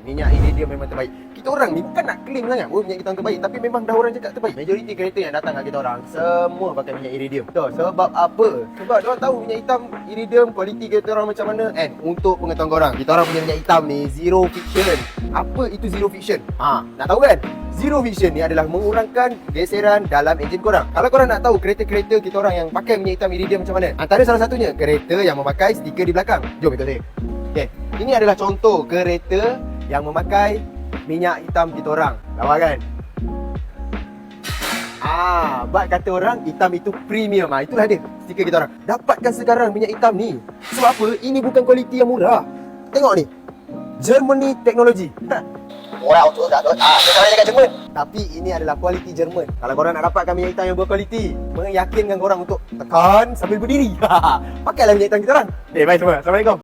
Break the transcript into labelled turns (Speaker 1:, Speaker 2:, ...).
Speaker 1: minyak iridium memang terbaik. Kita orang ni bukan nak claim sangat minyak hitam terbaik, tapi memang dah orang cakap terbaik. Majoriti kereta yang datang kat kita orang semua pakai minyak iridium. Betul. Sebab apa? Sebab diorang tahu minyak hitam iridium kualiti kereta orang macam mana. And untuk pengetahuan korang, kita orang punya minyak hitam ni zero friction. Apa itu zero friction? Nak tahu kan? Zero friction ni adalah mengurangkan geseran dalam enjin korang. Kalau korang nak tahu kereta-kereta kita orang yang pakai minyak hitam iridium macam mana, antara salah satunya kereta yang memakai stiker di belakang. Jom ikut saya. Okay, ini adalah contoh kereta yang memakai minyak hitam kita orang. Lawa kan? Bak kata orang hitam itu premium. Itulah dia stiker kita orang. Dapatkan sekarang minyak hitam ni. Sebab apa? Ini bukan kualiti yang murah. Tengok ni, Germany Technology. Murah untuk tak tahu. Sekarang cakap Jerman. Tapi ini adalah kualiti Jerman. Kalau korang nak dapatkan minyak hitam yang berkualiti, meyakinkan korang untuk tekan sambil berdiri. Pakailah minyak hitam kita orang. Bye semua. Assalamualaikum.